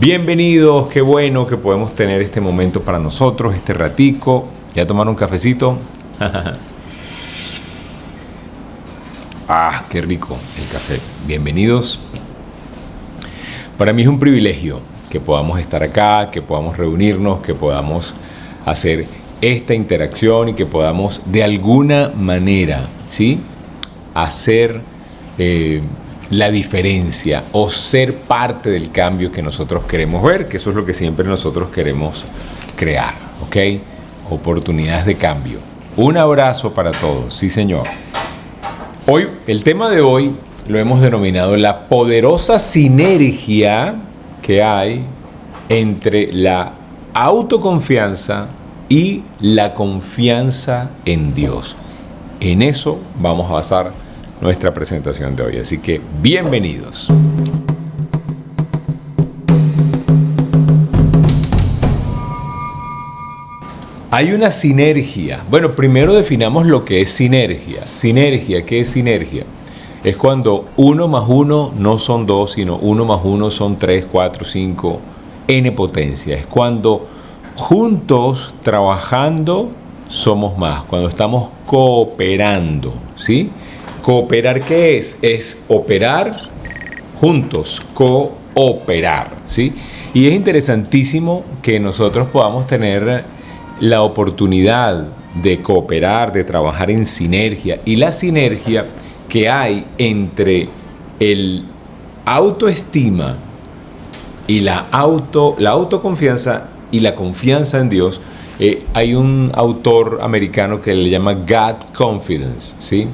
Bienvenidos, qué bueno que podemos tener este momento para nosotros, este ratico. ¿Ya tomaron un cafecito? Qué rico el café. Bienvenidos. Para mí es un privilegio que podamos estar acá, que podamos reunirnos, que podamos hacer esta interacción y que podamos de alguna manera, ¿sí?, hacer la diferencia o ser parte del cambio que nosotros queremos ver, que eso es lo que siempre nosotros queremos crear, ¿ok? Oportunidades de cambio. Un abrazo para todos, sí señor. Hoy, el tema de hoy lo hemos denominado la poderosa sinergia que hay entre la autoconfianza y la confianza en Dios. En eso vamos a basar nuestra presentación de hoy, así que bienvenidos. Hay una sinergia. Bueno, primero definamos lo que es sinergia. Sinergia, ¿qué es sinergia? Es cuando 1 más 1 no son 2, sino 1 más 1 son 3, 4, 5, n potencia. Es cuando juntos, trabajando, somos más. Cuando estamos cooperando, ¿sí? ¿Cooperar qué es? Es operar juntos, cooperar, ¿sí? Y es interesantísimo que nosotros podamos tener la oportunidad de cooperar, de trabajar en sinergia. Y la sinergia que hay entre el autoestima y la autoconfianza y la confianza en Dios. Hay un autor americano que le llama God Confidence, ¿sí?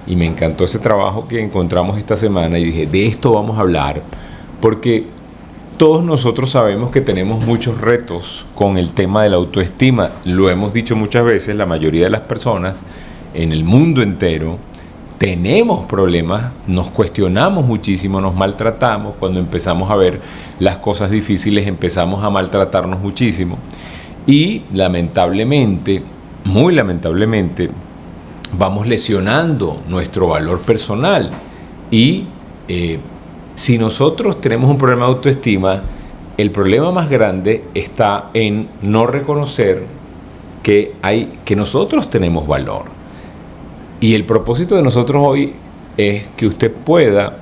Y me encantó ese trabajo que encontramos esta semana y dije, de esto vamos a hablar, porque todos nosotros sabemos que tenemos muchos retos con el tema de la autoestima. Lo hemos dicho muchas veces, la mayoría de las personas en el mundo entero tenemos problemas, nos cuestionamos muchísimo, nos maltratamos. Cuando empezamos a ver las cosas difíciles empezamos a maltratarnos muchísimo. Y lamentablemente, muy lamentablemente, vamos lesionando nuestro valor personal. Y si nosotros tenemos un problema de autoestima, el problema más grande está en no reconocer que nosotros tenemos valor. Y el propósito de nosotros hoy es que usted pueda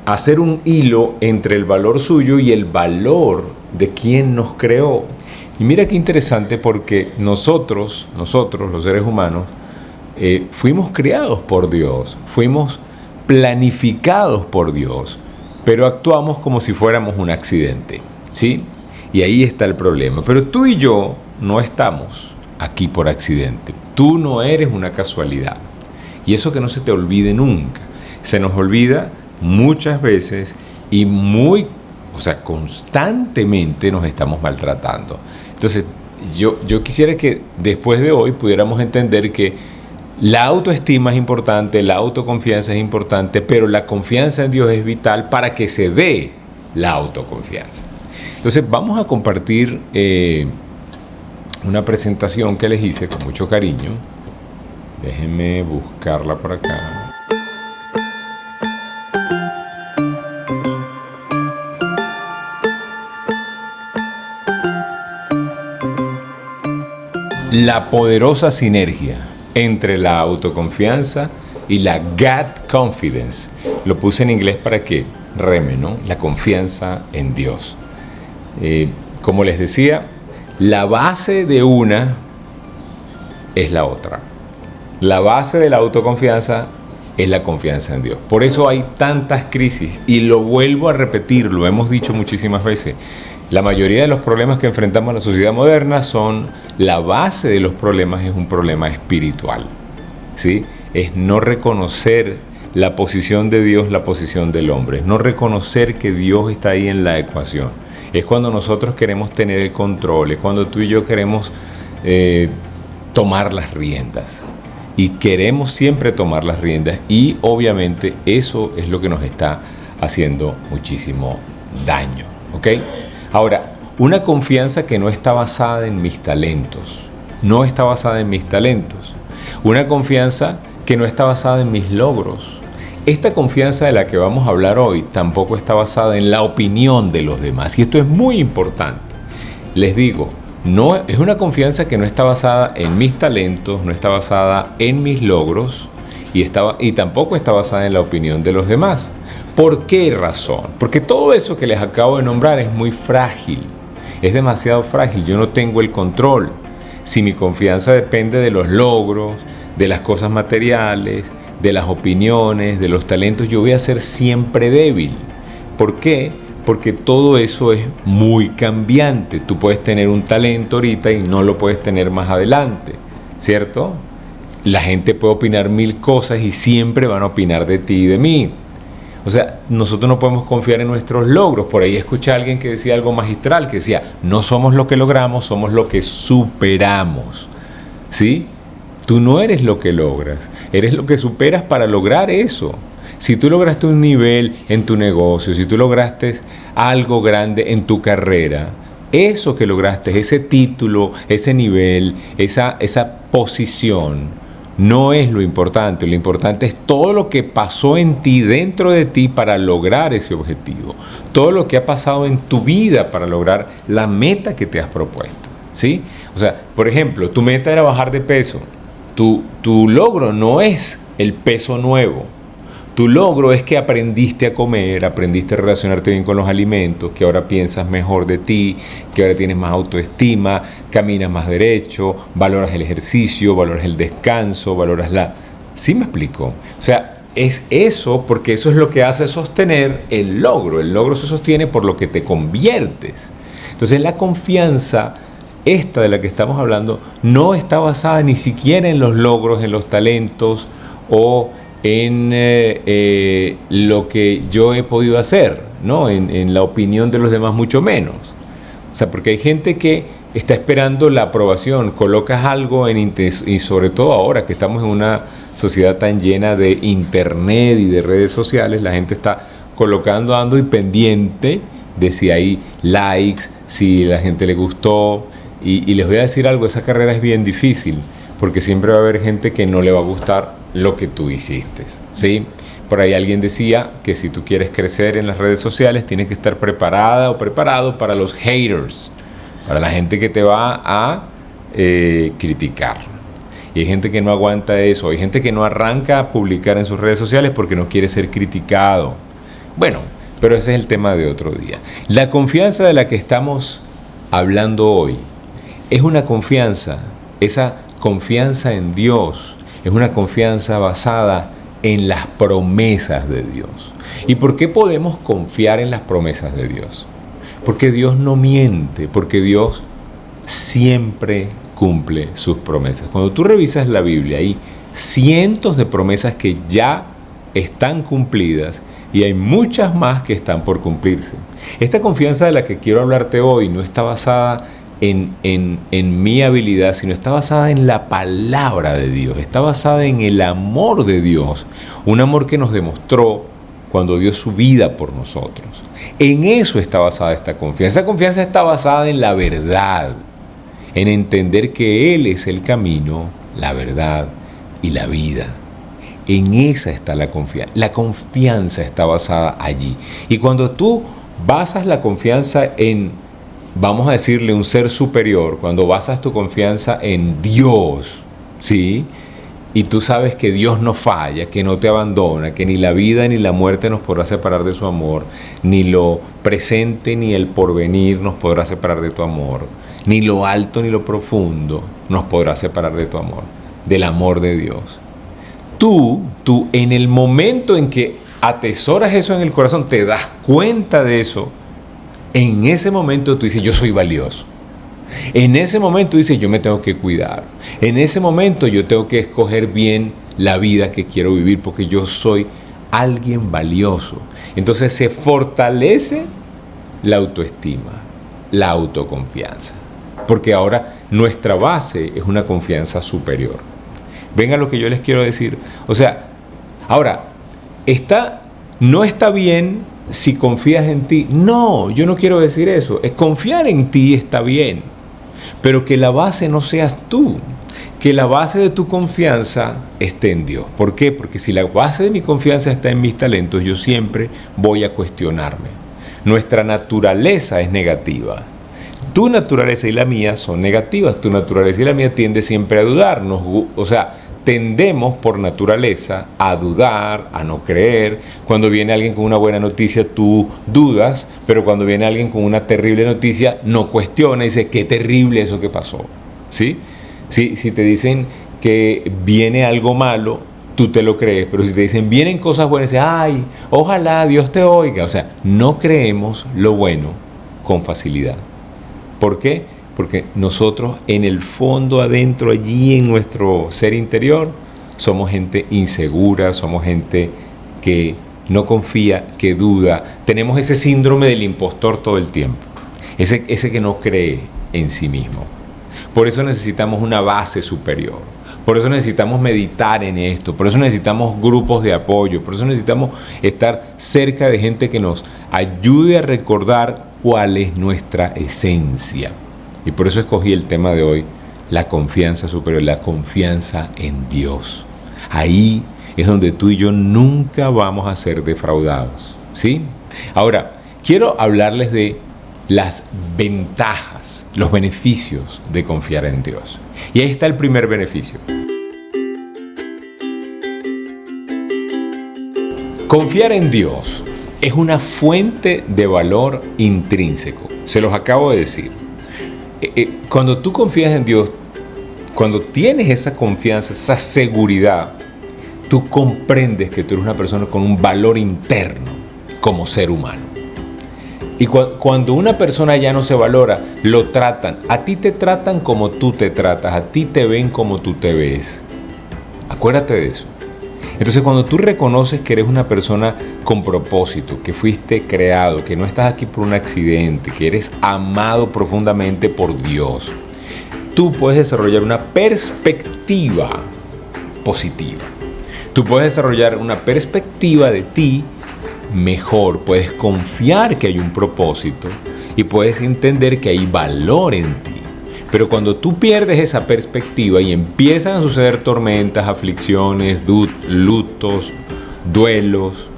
hacer un hilo entre el valor suyo y el valor de quien nos creó. Y mira qué interesante, porque nosotros los seres humanos, fuimos creados por Dios, fuimos planificados por Dios, pero actuamos como si fuéramos un accidente, ¿sí? Y ahí está el problema. Pero tú y yo no estamos aquí por accidente. Tú no eres una casualidad. Y eso que no se te olvide nunca. Se nos olvida muchas veces y constantemente nos estamos maltratando. Entonces, yo quisiera que después de hoy pudiéramos entender que la autoestima es importante, la autoconfianza es importante, pero la confianza en Dios es vital para que se dé la autoconfianza. Entonces, vamos a compartir una presentación que les hice con mucho cariño. Déjenme buscarla por acá. La poderosa sinergia entre la autoconfianza y la God Confidence. Lo puse en inglés para que reme, ¿no? La confianza en Dios. Como les decía, la base de una es la otra. La base de la autoconfianza es la confianza en Dios. Por eso hay tantas crisis, y lo vuelvo a repetir, lo hemos dicho muchísimas veces. La mayoría de los problemas que enfrentamos en la sociedad moderna la base de los problemas es un problema espiritual, ¿sí? Es no reconocer la posición de Dios, la posición del hombre. Es no reconocer que Dios está ahí en la ecuación. Es cuando nosotros queremos tener el control, es cuando tú y yo queremos tomar las riendas. Y queremos siempre tomar las riendas, y obviamente eso es lo que nos está haciendo muchísimo daño, ¿ok? Ahora, una confianza que no está basada en mis talentos, no está basada en mis talentos. Una confianza que no está basada en mis logros, Esta confianza de la que vamos a hablar hoy tampoco está basada en la opinión de los demás. Y esto es muy importante. Les digo, no, es una confianza que no está basada en mis talentos, no está basada en mis logros y tampoco está basada en la opinión de los demás. ¿Por qué razón? Porque todo eso que les acabo de nombrar es muy frágil. Es demasiado frágil. Yo no tengo el control. Si mi confianza depende de los logros, de las cosas materiales, de las opiniones, de los talentos, yo voy a ser siempre débil. ¿Por qué? Porque todo eso es muy cambiante. Tú puedes tener un talento ahorita y no lo puedes tener más adelante, ¿cierto? La gente puede opinar 1000 cosas y siempre van a opinar de ti y de mí. O sea, nosotros no podemos confiar en nuestros logros. Por ahí escuché a alguien que decía algo magistral, que decía, no somos lo que logramos, somos lo que superamos. ¿Sí? Tú no eres lo que logras, eres lo que superas para lograr eso. Si tú lograste un nivel en tu negocio, si tú lograste algo grande en tu carrera, eso que lograste, ese título, ese nivel, esa posición, no es lo importante es todo lo que pasó en ti, dentro de ti, para lograr ese objetivo. Todo lo que ha pasado en tu vida para lograr la meta que te has propuesto, ¿sí? O sea, por ejemplo, tu meta era bajar de peso. Tu logro no es el peso nuevo. Tu logro es que aprendiste a comer, aprendiste a relacionarte bien con los alimentos, que ahora piensas mejor de ti, que ahora tienes más autoestima, caminas más derecho, valoras el ejercicio, valoras el descanso, valoras la... ¿Sí me explico? O sea, es eso, porque eso es lo que hace sostener el logro. El logro se sostiene por lo que te conviertes. Entonces la confianza, esta de la que estamos hablando, no está basada ni siquiera en los logros, en los talentos o en lo que yo he podido hacer, ¿no? En la opinión de los demás, mucho menos. O sea, porque hay gente que está esperando la aprobación, colocas algo y sobre todo ahora que estamos en una sociedad tan llena de internet y de redes sociales, la gente está colocando, ando y pendiente de si hay likes, si la gente le gustó. Y les voy a decir algo, esa carrera es bien difícil, porque siempre va a haber gente que no le va a gustar lo que tú hiciste, ¿sí? Por ahí alguien decía que si tú quieres crecer en las redes sociales, tienes que estar preparada o preparado para los haters, para la gente que te va a criticar. Y hay gente que no aguanta eso, hay gente que no arranca a publicar en sus redes sociales porque no quiere ser criticado. Bueno, pero ese es el tema de otro día. La confianza de la que estamos hablando hoy es una confianza, esa confianza en Dios, es una confianza basada en las promesas de Dios. ¿Y por qué podemos confiar en las promesas de Dios? Porque Dios no miente, porque Dios siempre cumple sus promesas. Cuando tú revisas la Biblia, hay cientos de promesas que ya están cumplidas y hay muchas más que están por cumplirse. Esta confianza de la que quiero hablarte hoy no está basada en mi habilidad, sino está basada en la palabra de Dios, está basada en el amor de Dios, un amor que nos demostró cuando dio su vida por nosotros. En eso está basada esta confianza. Esta confianza está basada en la verdad, en entender que Él es el camino, la verdad y la vida. En esa está la confianza. La confianza está basada allí. Y cuando tú basas la confianza en, vamos a decirle, un ser superior, cuando basas tu confianza en Dios, ¿sí? Y tú sabes que Dios no falla, que no te abandona, que ni la vida ni la muerte nos podrá separar de su amor, ni lo presente ni el porvenir nos podrá separar de tu amor, ni lo alto ni lo profundo nos podrá separar de tu amor, del amor de Dios. Tú en el momento en que atesoras eso en el corazón, te das cuenta de eso, en ese momento tú dices, yo soy valioso. En ese momento dices, yo me tengo que cuidar. En ese momento yo tengo que escoger bien la vida que quiero vivir porque yo soy alguien valioso. Entonces se fortalece la autoestima, la autoconfianza. Porque ahora nuestra base es una confianza superior. Venga lo que yo les quiero decir. O sea, ahora, no está bien si confías en ti. No, yo no quiero decir eso. Es confiar en ti está bien. Pero que la base no seas tú, que la base de tu confianza esté en Dios. ¿Por qué? Porque si la base de mi confianza está en mis talentos, yo siempre voy a cuestionarme. Nuestra naturaleza es negativa. Tu naturaleza y la mía son negativas. Tu naturaleza y la mía tiende siempre a dudar. Tendemos por naturaleza a dudar, a no creer. Cuando viene alguien con una buena noticia, tú dudas, pero cuando viene alguien con una terrible noticia, no cuestiona y dice, qué terrible eso que pasó. ¿Sí? Si te dicen que viene algo malo, tú te lo crees, pero si te dicen vienen cosas buenas, dices, ay, ojalá Dios te oiga. O sea, no creemos lo bueno con facilidad. ¿Por qué? Porque nosotros en el fondo, adentro, allí en nuestro ser interior, somos gente insegura, somos gente que no confía, que duda. Tenemos ese síndrome del impostor todo el tiempo, ese que no cree en sí mismo. Por eso necesitamos una base superior, por eso necesitamos meditar en esto, por eso necesitamos grupos de apoyo, por eso necesitamos estar cerca de gente que nos ayude a recordar cuál es nuestra esencia. Y por eso escogí el tema de hoy, la confianza superior, la confianza en Dios. Ahí es donde tú y yo nunca vamos a ser defraudados, ¿sí? Ahora, quiero hablarles de las ventajas, los beneficios de confiar en Dios. Y ahí está el primer beneficio. Confiar en Dios es una fuente de valor intrínseco. Se los acabo de decir. Cuando tú confías en Dios, cuando tienes esa confianza, esa seguridad, tú comprendes que tú eres una persona con un valor interno como ser humano. Y cuando una persona ya no se valora, lo tratan. A ti te tratan como tú te tratas, a ti te ven como tú te ves. Acuérdate de eso. Entonces, cuando tú reconoces que eres una persona con propósito, que fuiste creado, que no estás aquí por un accidente, que eres amado profundamente por Dios, tú puedes desarrollar una perspectiva positiva. Tú puedes desarrollar una perspectiva de ti mejor, puedes confiar que hay un propósito y puedes entender que hay valor en ti. Pero cuando tú pierdes esa perspectiva y empiezan a suceder tormentas, aflicciones, lutos, duelos,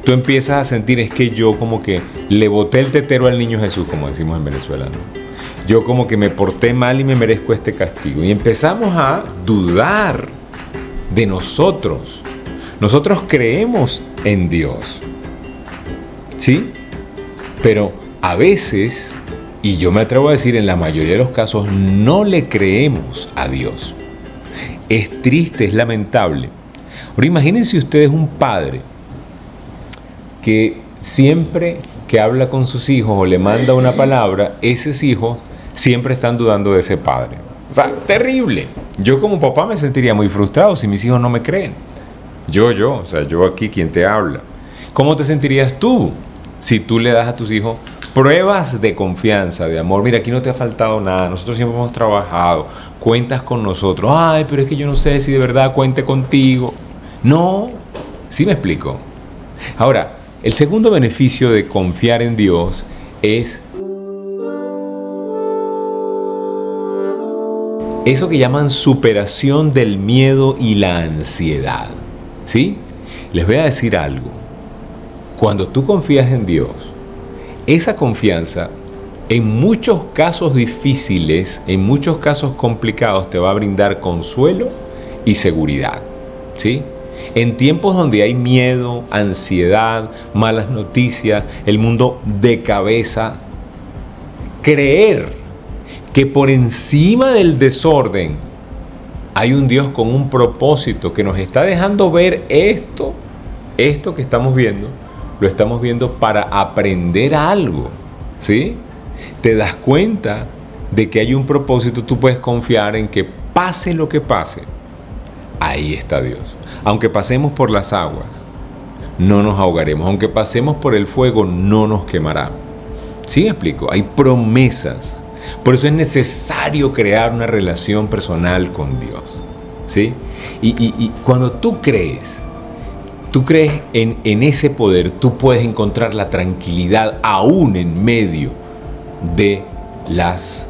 tú empiezas a sentir, es que yo como que le boté el tetero al niño Jesús, como decimos en Venezuela, ¿no? Yo como que me porté mal y me merezco este castigo. Y empezamos a dudar de nosotros. Nosotros creemos en Dios, ¿sí? Pero a veces, y yo me atrevo a decir en la mayoría de los casos, no le creemos a Dios. Es triste, es lamentable. Ahora imagínense ustedes un padre que siempre que habla con sus hijos o le manda una palabra, esos hijos siempre están dudando de ese padre. O sea, terrible. Yo como papá me sentiría muy frustrado si mis hijos no me creen. Yo aquí quien te habla. ¿Cómo te sentirías tú si tú le das a tus hijos pruebas de confianza, de amor? Mira, aquí no te ha faltado nada, nosotros siempre hemos trabajado, cuentas con nosotros. Ay, pero es que yo no sé si de verdad cuente contigo. No, ¿sí me explico? Ahora, el segundo beneficio de confiar en Dios es eso que llaman superación del miedo y la ansiedad, ¿sí? Les voy a decir algo. Cuando tú confías en Dios, esa confianza, en muchos casos difíciles, en muchos casos complicados, te va a brindar consuelo y seguridad, ¿sí? En tiempos donde hay miedo, ansiedad, malas noticias, el mundo de cabeza, creer que por encima del desorden hay un Dios con un propósito que nos está dejando ver esto que estamos viendo, lo estamos viendo para aprender algo, ¿sí? Te das cuenta de que hay un propósito, tú puedes confiar en que pase lo que pase, ahí está Dios. Aunque pasemos por las aguas, no nos ahogaremos. Aunque pasemos por el fuego, no nos quemará. ¿Sí me explico? Hay promesas. Por eso es necesario crear una relación personal con Dios, ¿sí? Y cuando tú crees en ese poder, tú puedes encontrar la tranquilidad aún en medio de las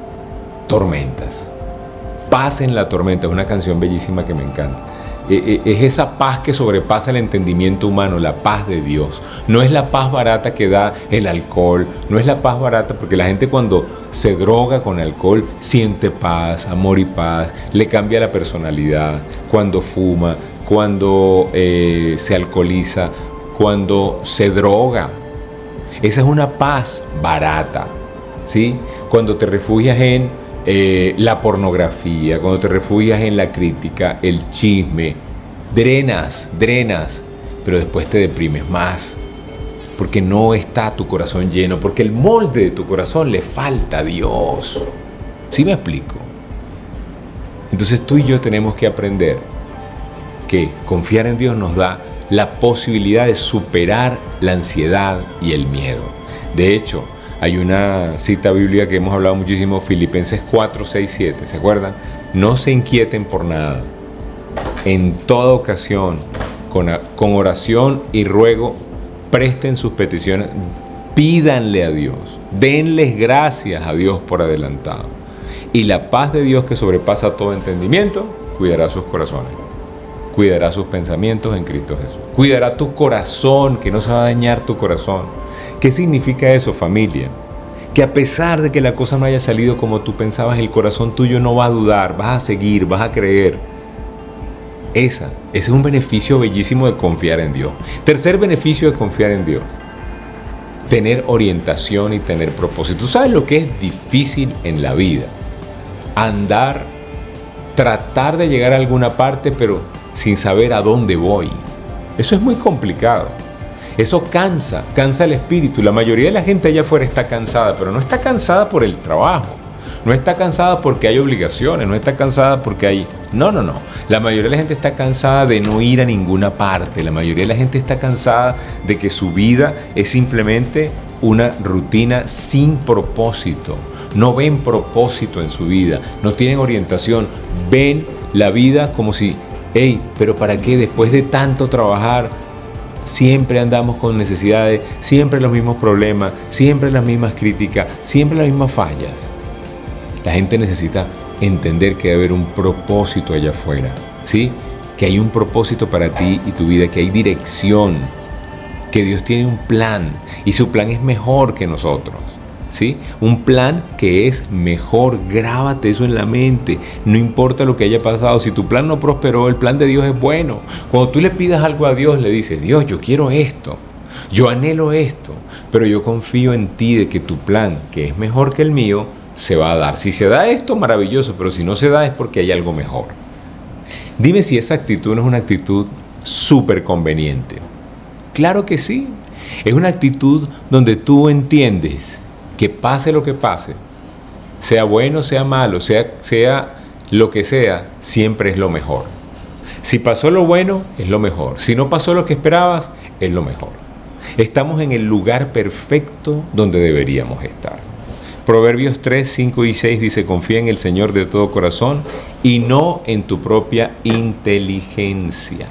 tormentas. Paz en la tormenta, es una canción bellísima que me encanta. Es esa paz que sobrepasa el entendimiento humano, la paz de Dios. No es la paz barata que da el alcohol, no es la paz barata, porque la gente cuando se droga con alcohol siente paz, amor y paz, le cambia la personalidad, cuando fuma, cuando se alcoholiza, cuando se droga. Esa es una paz barata, ¿sí? Cuando te refugias en la pornografía, cuando te refugias en la crítica, el chisme, drenas, pero después te deprimes más, porque no está tu corazón lleno, porque el molde de tu corazón le falta a Dios. ¿Sí me explico? Entonces tú y yo tenemos que aprender que confiar en Dios nos da la posibilidad de superar la ansiedad y el miedo. De hecho, hay una cita bíblica que hemos hablado muchísimo, Filipenses 4, 6, 7, ¿se acuerdan? No se inquieten por nada. En toda ocasión, con oración y ruego, presten sus peticiones, pídanle a Dios, denles gracias a Dios por adelantado. Y la paz de Dios que sobrepasa todo entendimiento, cuidará sus corazones, cuidará sus pensamientos en Cristo Jesús. Cuidará tu corazón, que no se va a dañar tu corazón. ¿Qué significa eso, familia? Que a pesar de que la cosa no haya salido como tú pensabas, el corazón tuyo no va a dudar, vas a seguir, vas a creer. Ese es un beneficio bellísimo de confiar en Dios. Tercer beneficio de confiar en Dios: tener orientación y tener propósito. ¿Sabes lo que es difícil en la vida? Andar, tratar de llegar a alguna parte, pero sin saber a dónde voy. Eso es muy complicado. Eso cansa el espíritu. La mayoría de la gente allá afuera está cansada, pero no está cansada por el trabajo, no está cansada porque hay obligaciones, no está cansada porque hay... No. La mayoría de la gente está cansada de no ir a ninguna parte. La mayoría de la gente está cansada de que su vida es simplemente una rutina sin propósito. No ven propósito en su vida, no tienen orientación, ven la vida como si, pero ¿para qué? Después de tanto trabajar, siempre andamos con necesidades, siempre los mismos problemas, siempre las mismas críticas, siempre las mismas fallas. La gente necesita entender que debe haber un propósito allá afuera, ¿sí? Que hay un propósito para ti y tu vida, que hay dirección, que Dios tiene un plan y su plan es mejor que nosotros, ¿sí? Un plan que es mejor. Grábate eso en la mente. No importa lo que haya pasado, si tu plan no prosperó, el plan de Dios es bueno. Cuando tú le pidas algo a Dios, le dices: Dios, yo quiero esto, yo anhelo esto, pero yo confío en ti de que tu plan, que es mejor que el mío, se va a dar. Si se da esto, maravilloso, pero si no se da es porque hay algo mejor. Dime si esa actitud no es una actitud súper conveniente. Claro que sí. Es una actitud donde tú entiendes que pase lo que pase, sea bueno, sea malo, sea lo que sea, siempre es lo mejor. Si pasó lo bueno, es lo mejor. Si no pasó lo que esperabas, es lo mejor. Estamos en el lugar perfecto donde deberíamos estar. Proverbios 3, 5 y 6 dice: confía en el Señor de todo corazón y no en tu propia inteligencia.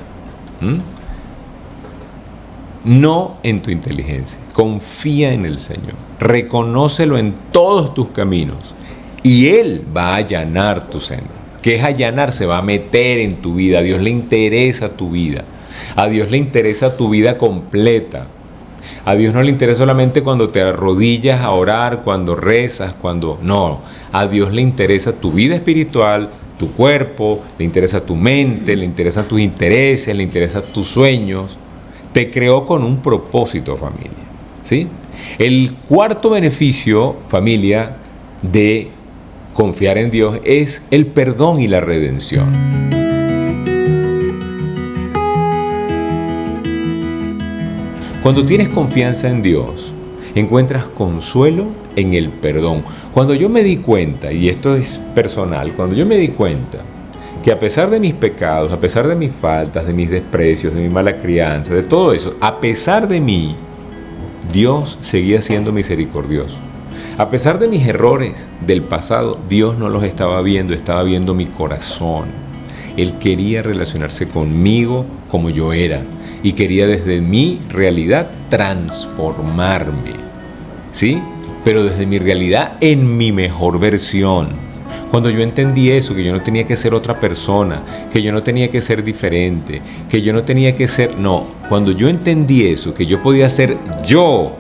No en tu inteligencia. Confía en el Señor. Reconócelo en todos tus caminos y Él va a allanar tus sendas. ¿Qué es allanar? Se va a meter en tu vida. A Dios le interesa tu vida. A Dios le interesa tu vida completa. A Dios no le interesa solamente cuando te arrodillas a orar, cuando rezas, cuando... No, a Dios le interesa tu vida espiritual, tu cuerpo, le interesa tu mente, le interesan tus intereses, le interesan tus sueños. Te creó con un propósito, familia, ¿sí? El cuarto beneficio, familia, de confiar en Dios es el perdón y la redención. Cuando tienes confianza en Dios, encuentras consuelo en el perdón. Cuando yo me di cuenta, y esto es personal, cuando yo me di cuenta que a pesar de mis pecados, a pesar de mis faltas, de mis desprecios, de mi mala crianza, de todo eso, a pesar de mí, Dios seguía siendo misericordioso. A pesar de mis errores del pasado, Dios no los estaba viendo mi corazón. Él quería relacionarse conmigo como yo era y quería desde mi realidad transformarme, ¿sí? Pero desde mi realidad en mi mejor versión. Cuando yo entendí eso, que yo no tenía que ser otra persona, que yo no tenía que ser diferente, que yo no tenía que ser... No, cuando yo entendí eso, que yo podía ser yo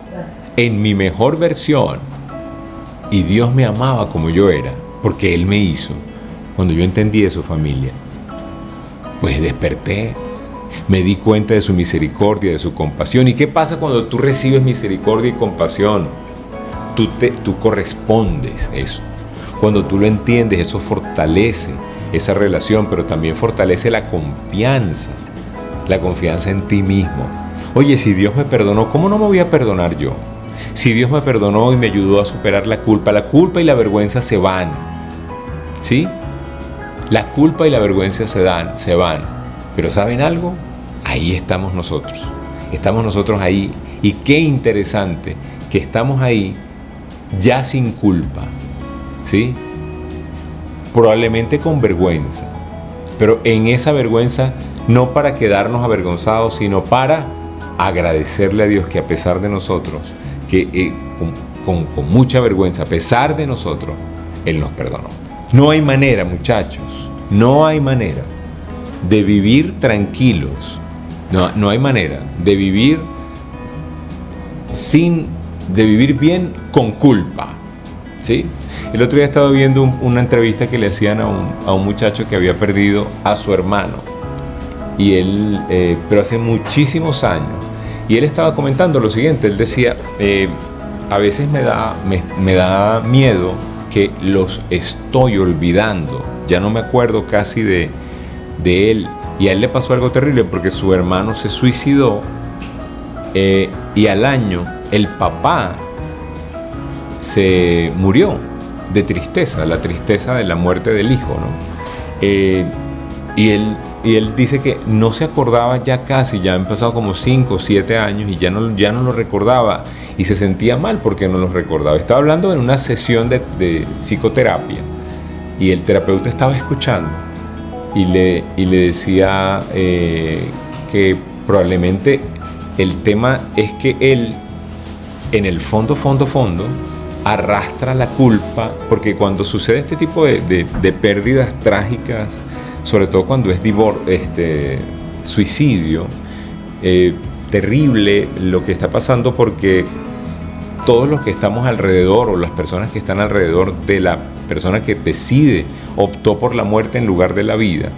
en mi mejor versión, y Dios me amaba como yo era, porque Él me hizo. Cuando yo entendí eso, familia, pues desperté, me di cuenta de su misericordia, de su compasión. ¿Y qué pasa cuando tú recibes misericordia y compasión? Tú correspondes eso. Cuando tú lo entiendes, eso fortalece esa relación, pero también fortalece la confianza en ti mismo. Oye, si Dios me perdonó, ¿cómo no me voy a perdonar yo? Si Dios me perdonó y me ayudó a superar la culpa y la vergüenza se van, ¿sí? La culpa y la vergüenza se van. Pero ¿saben algo? Ahí estamos nosotros ahí, y qué interesante que estamos ahí ya sin culpa, ¿sí? Probablemente con vergüenza, pero en esa vergüenza no para quedarnos avergonzados, sino para agradecerle a Dios que a pesar de nosotros, que con mucha vergüenza, a pesar de nosotros, Él nos perdonó. No hay manera, muchachos, no hay manera de vivir tranquilos, no hay manera de vivir de vivir bien con culpa, ¿sí? El otro día estaba viendo una entrevista que le hacían a un muchacho que había perdido a su hermano, y él, pero hace muchísimos años, y él estaba comentando lo siguiente. Él decía, a veces me da miedo que los estoy olvidando, ya no me acuerdo casi de él, y a él le pasó algo terrible porque su hermano se suicidó, y al año el papá se murió de tristeza, la tristeza de la muerte del hijo, ¿no? Y él dice que no se acordaba ya casi, ya han pasado como 5 o 7 años y ya no lo recordaba, y se sentía mal porque no lo recordaba. Estaba hablando en una sesión de psicoterapia, y el terapeuta estaba escuchando y le decía que probablemente el tema es que él, en el fondo, arrastra la culpa, porque cuando sucede este tipo de pérdidas trágicas, sobre todo cuando es suicidio, terrible lo que está pasando, porque todos los que estamos alrededor, o las personas que están alrededor de la persona que optó por la muerte en lugar de la vida,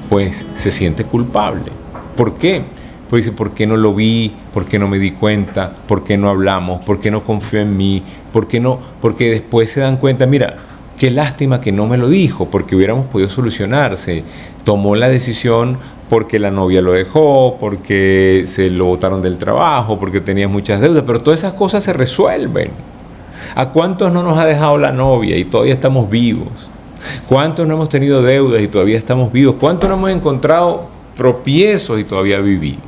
pues se siente culpable. ¿Por qué? Pues dice, ¿por qué no lo vi? ¿Por qué no me di cuenta? ¿Por qué no hablamos? ¿Por qué no confió en mí? ¿Por qué no? Porque después se dan cuenta, mira, qué lástima que no me lo dijo, porque hubiéramos podido solucionarse. Tomó la decisión porque la novia lo dejó, porque se lo botaron del trabajo, porque tenía muchas deudas, pero todas esas cosas se resuelven. ¿A cuántos no nos ha dejado la novia y todavía estamos vivos? ¿Cuántos no hemos tenido deudas y todavía estamos vivos? ¿Cuántos no hemos encontrado tropiezos y todavía vivimos?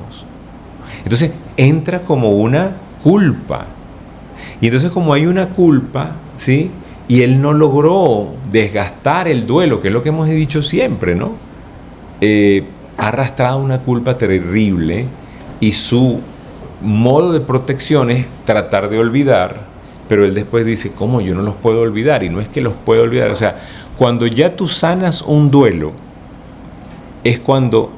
Entonces entra como una culpa. Y entonces, como hay una culpa, ¿sí? Y él no logró desgastar el duelo, que es lo que hemos dicho siempre, ¿no? Ha arrastrado una culpa terrible, y su modo de protección es tratar de olvidar, pero él después dice, ¿cómo yo no los puedo olvidar? Y no es que los puedo olvidar, o sea, cuando ya tú sanas un duelo, es cuando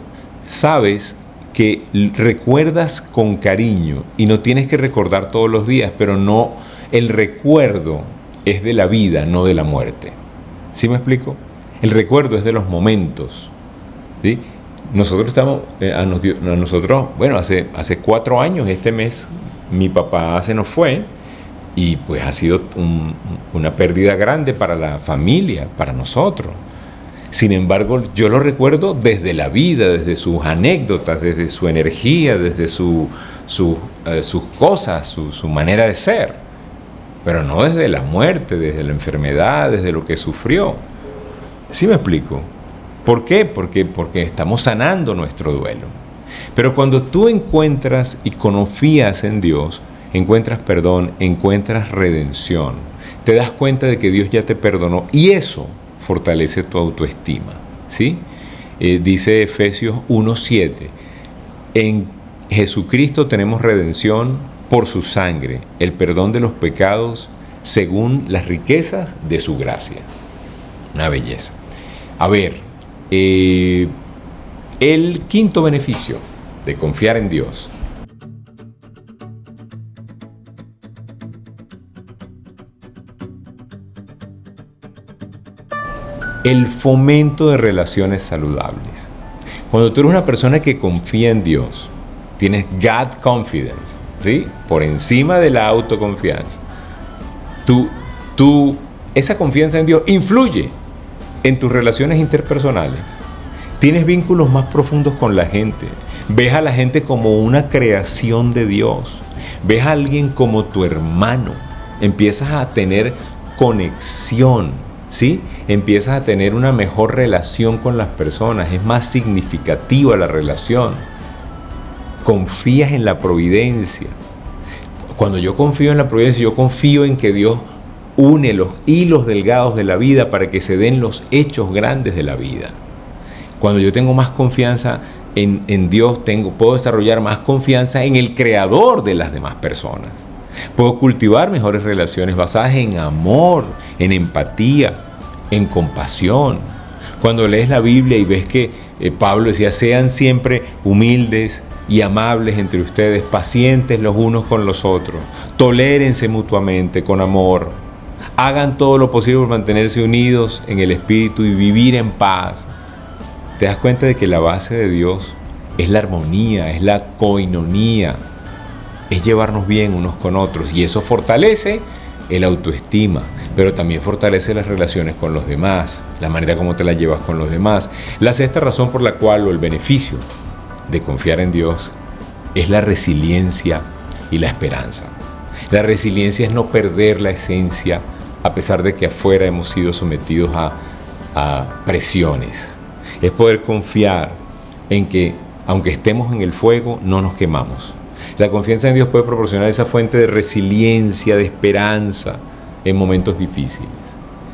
sabes que recuerdas con cariño, y no tienes que recordar todos los días, pero no, el recuerdo es de la vida, no de la muerte. ¿Sí me explico? El recuerdo es de los momentos, ¿sí? Nosotros estamos, bueno, hace 4 años, este mes, mi papá se nos fue, y pues ha sido una pérdida grande para la familia, para nosotros. Sin embargo, yo lo recuerdo desde la vida, desde sus anécdotas, desde su energía, desde sus cosas, su manera de ser, pero no desde la muerte, desde la enfermedad, desde lo que sufrió. ¿Sí me explico? ¿Por qué? Porque estamos sanando nuestro duelo. Pero cuando tú encuentras y confías en Dios, encuentras perdón, encuentras redención, te das cuenta de que Dios ya te perdonó, y eso fortalece tu autoestima, ¿sí? Dice Efesios 1:7, en Jesucristo tenemos redención por su sangre, el perdón de los pecados según las riquezas de su gracia. Una belleza. A ver, el quinto beneficio de confiar en Dios. El fomento de relaciones saludables. Cuando tú eres una persona que confía en Dios, tienes God confidence, ¿sí? Por encima de la autoconfianza. Esa confianza en Dios influye en tus relaciones interpersonales. Tienes vínculos más profundos con la gente. Ves a la gente como una creación de Dios. Ves a alguien como tu hermano. Empiezas a tener conexión, ¿sí? Empiezas a tener una mejor relación con las personas. Es más significativa la relación. Confías en la providencia. Cuando yo confío en la providencia, yo confío en que Dios une los hilos delgados de la vida para que se den los hechos grandes de la vida. Cuando yo tengo más confianza en Dios, puedo desarrollar más confianza en el creador de las demás personas. Puedo cultivar mejores relaciones basadas en amor, en empatía, en compasión. Cuando lees la Biblia y ves que Pablo decía, sean siempre humildes y amables entre ustedes, pacientes los unos con los otros, tolérense mutuamente con amor, hagan todo lo posible por mantenerse unidos en el Espíritu y vivir en paz. Te das cuenta de que la base de Dios es la armonía, es la coinonía, es llevarnos bien unos con otros, y eso fortalece el autoestima, pero también fortalece las relaciones con los demás, la manera como te la llevas con los demás. La sexta razón por la cual, o el beneficio de confiar en Dios, es la resiliencia y la esperanza. La resiliencia es no perder la esencia a pesar de que afuera hemos sido sometidos a presiones. Es poder confiar en que, aunque estemos en el fuego, no nos quemamos. La confianza en Dios puede proporcionar esa fuente de resiliencia, de esperanza en momentos difíciles,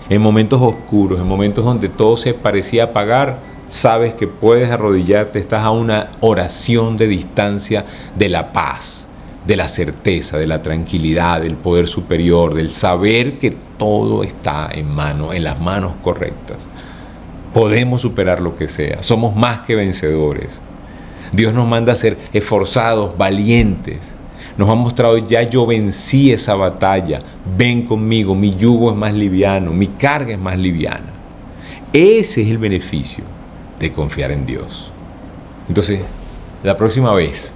en momentos oscuros, en momentos donde todo se parecía apagar. Sabes que puedes arrodillarte, estás a una oración de distancia de la paz, de la certeza, de la tranquilidad, del poder superior, del saber que todo está en las manos correctas. Podemos superar lo que sea, somos más que vencedores. Dios nos manda a ser esforzados, valientes. Nos ha mostrado, ya yo vencí esa batalla, ven conmigo, mi yugo es más liviano, mi carga es más liviana. Ese es el beneficio de confiar en Dios. Entonces, la próxima vez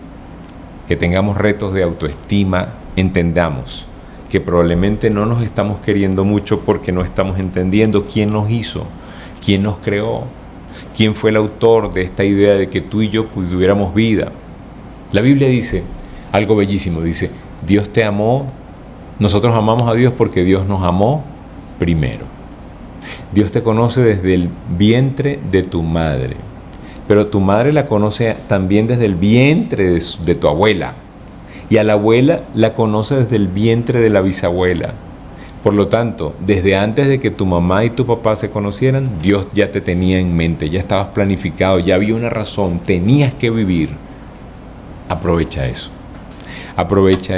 que tengamos retos de autoestima, entendamos que probablemente no nos estamos queriendo mucho porque no estamos entendiendo quién nos hizo, quién nos creó, quién fue el autor de esta idea de que tú y yo tuviéramos vida. La Biblia dice algo bellísimo, dice, Dios te amó, nosotros amamos a Dios porque Dios nos amó primero. Dios te conoce desde el vientre de tu madre, pero tu madre la conoce también desde el vientre de tu abuela, y a la abuela la conoce desde el vientre de la bisabuela. Por lo tanto, desde antes de que tu mamá y tu papá se conocieran, Dios ya te tenía en mente, ya estabas planificado, ya había una razón, tenías que vivir. Aprovecha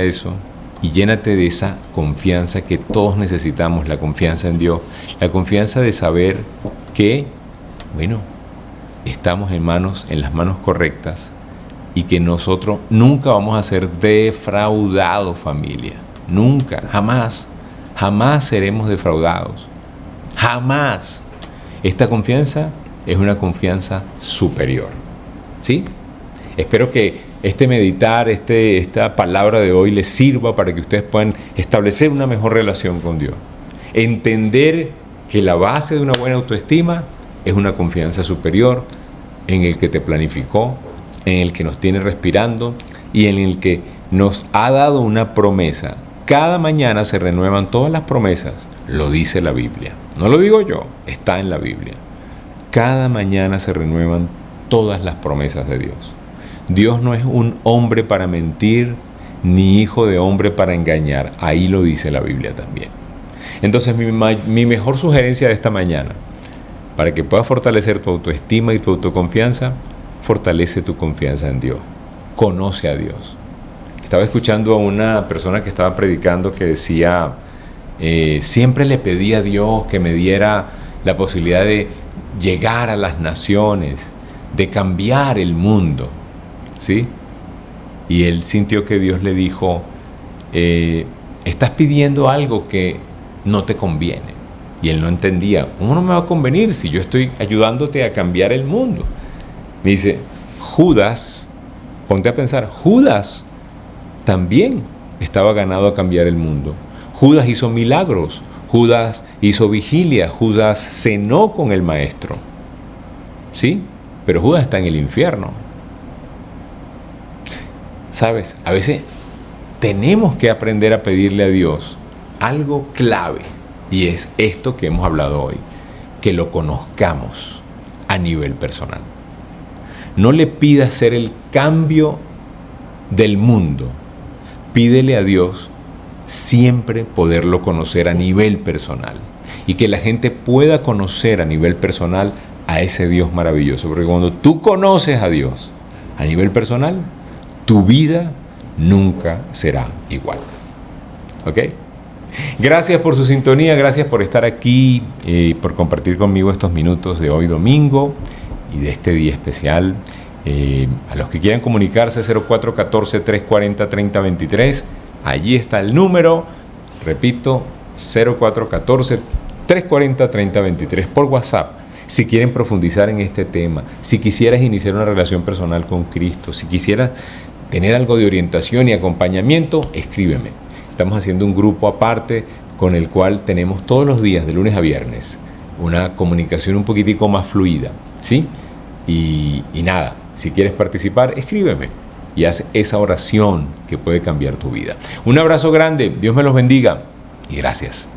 eso y llénate de esa confianza que todos necesitamos, la confianza en Dios, la confianza de saber que, estamos en las manos correctas y que nosotros nunca vamos a ser defraudados, familia. Nunca, jamás seremos defraudados. Jamás. Esta confianza es una confianza superior. ¿Sí? Espero que este meditar, esta palabra de hoy les sirva para que ustedes puedan establecer una mejor relación con Dios. Entender que la base de una buena autoestima es una confianza superior en el que te planificó, en el que nos tiene respirando y en el que nos ha dado una promesa. Cada mañana se renuevan todas las promesas, lo dice la Biblia. No lo digo yo, está en la Biblia. Cada mañana se renuevan todas las promesas de Dios. Dios no es un hombre para mentir, ni hijo de hombre para engañar. Ahí lo dice la Biblia también. Entonces, mi mejor sugerencia de esta mañana, para que puedas fortalecer tu autoestima y tu autoconfianza, fortalece tu confianza en Dios. Conoce a Dios. Estaba escuchando a una persona que estaba predicando que decía, siempre le pedí a Dios que me diera la posibilidad de llegar a las naciones, de cambiar el mundo, ¿sí? Y él sintió que Dios le dijo, estás pidiendo algo que no te conviene. Y él no entendía, ¿cómo no me va a convenir si yo estoy ayudándote a cambiar el mundo? Me dice, Judas, ponte a pensar, Judas también estaba ganado a cambiar el mundo. Judas hizo milagros, Judas hizo vigilia, Judas cenó con el maestro. ¿Sí? Pero Judas está en el infierno. ¿Sabes? A veces tenemos que aprender a pedirle a Dios algo clave, y es esto que hemos hablado hoy, que lo conozcamos a nivel personal. No le pidas ser el cambio del mundo. Pídele a Dios siempre poderlo conocer a nivel personal y que la gente pueda conocer a nivel personal a ese Dios maravilloso. Porque cuando tú conoces a Dios a nivel personal, tu vida nunca será igual. ¿Ok? Gracias por su sintonía, gracias por estar aquí y por compartir conmigo estos minutos de hoy domingo y de este día especial. A los que quieran comunicarse, 0414-340-3023, allí está el número, repito, 0414-340-3023 por WhatsApp. Si quieren profundizar en este tema, si quisieras iniciar una relación personal con Cristo, si quisieras tener algo de orientación y acompañamiento, escríbeme. Estamos haciendo un grupo aparte con el cual tenemos todos los días, de lunes a viernes, una comunicación un poquitico más fluida, ¿sí? Y nada, si quieres participar, escríbeme y haz esa oración que puede cambiar tu vida. Un abrazo grande, Dios me los bendiga y gracias.